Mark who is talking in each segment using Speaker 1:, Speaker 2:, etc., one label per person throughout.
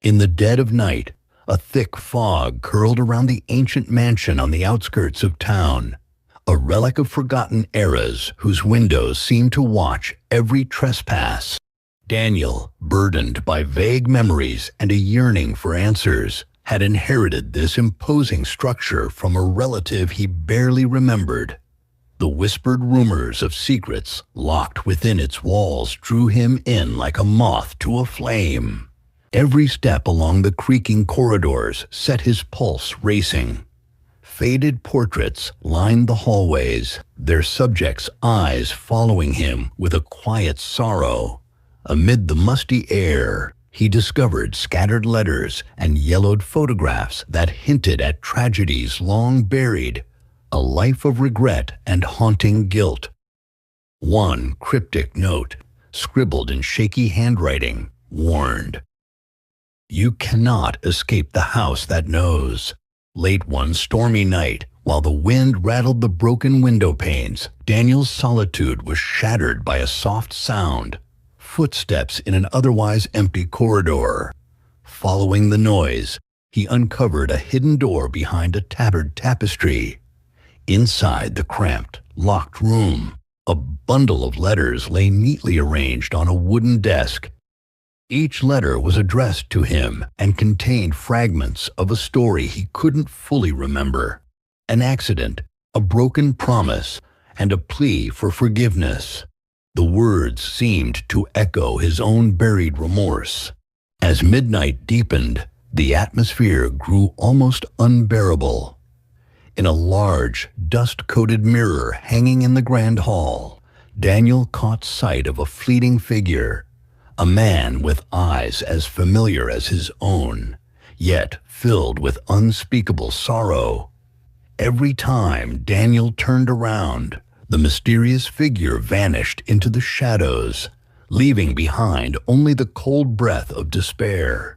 Speaker 1: In the dead of night, a thick fog curled around the ancient mansion on the outskirts of town, a relic of forgotten eras whose windows seemed to watch every trespass. Daniel, burdened by vague memories and a yearning for answers, had inherited this imposing structure from a relative he barely remembered. The whispered rumors of secrets locked within its walls drew him in like a moth to a flame. Every step along the creaking corridors set his pulse racing. Faded portraits lined the hallways, their subjects' eyes following him with a quiet sorrow. Amid the musty air, he discovered scattered letters and yellowed photographs that hinted at tragedies long buried, a life of regret and haunting guilt. One cryptic note, scribbled in shaky handwriting, warned, "You cannot escape the house that knows." Late one stormy night, while the wind rattled the broken window panes, Daniel's solitude was shattered by a soft sound. Footsteps in an otherwise empty corridor. Following the noise, he uncovered a hidden door behind a tattered tapestry. Inside the cramped, locked room, a bundle of letters lay neatly arranged on a wooden desk. Each letter was addressed to him and contained fragments of a story he couldn't fully remember. An accident, a broken promise, and a plea for forgiveness. The words seemed to echo his own buried remorse. As midnight deepened, the atmosphere grew almost unbearable. In a large, dust-coated mirror hanging in the grand hall, Daniel caught sight of a fleeting figure. A man with eyes as familiar as his own, yet filled with unspeakable sorrow. Every time Daniel turned around, the mysterious figure vanished into the shadows, leaving behind only the cold breath of despair.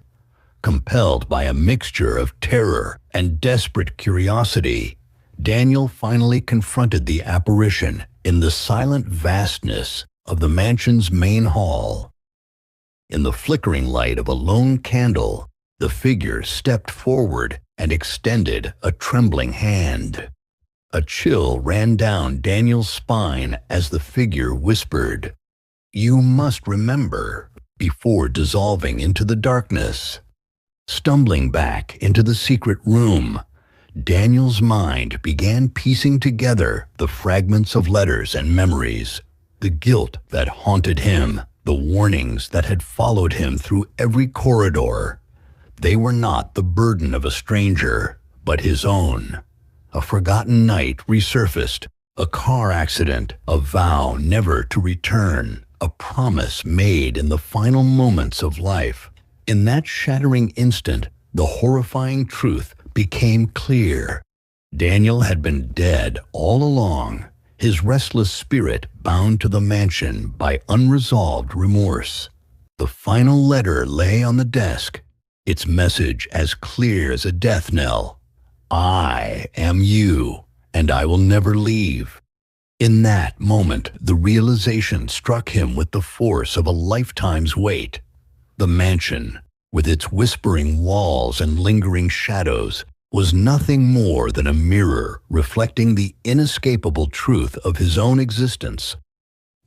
Speaker 1: Compelled by a mixture of terror and desperate curiosity, Daniel finally confronted the apparition in the silent vastness of the mansion's main hall. In the flickering light of a lone candle, the figure stepped forward and extended a trembling hand. A chill ran down Daniel's spine as the figure whispered, "You must remember," before dissolving into the darkness. Stumbling back into the secret room, Daniel's mind began piecing together the fragments of letters and memories, the guilt that haunted him, the warnings that had followed him through every corridor. They were not the burden of a stranger, but his own. A forgotten night resurfaced, a car accident, a vow never to return, a promise made in the final moments of life. In that shattering instant, the horrifying truth became clear. Daniel had been dead all along, his restless spirit bound to the mansion by unresolved remorse. The final letter lay on the desk, its message as clear as a death knell. "I am you, and I will never leave." In that moment, the realization struck him with the force of a lifetime's weight. The mansion, with its whispering walls and lingering shadows, was nothing more than a mirror reflecting the inescapable truth of his own existence.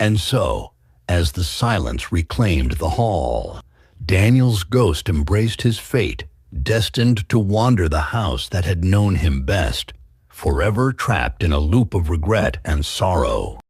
Speaker 1: And so, as the silence reclaimed the hall, Daniel's ghost embraced his fate, destined to wander the house that had known him best, forever trapped in a loop of regret and sorrow.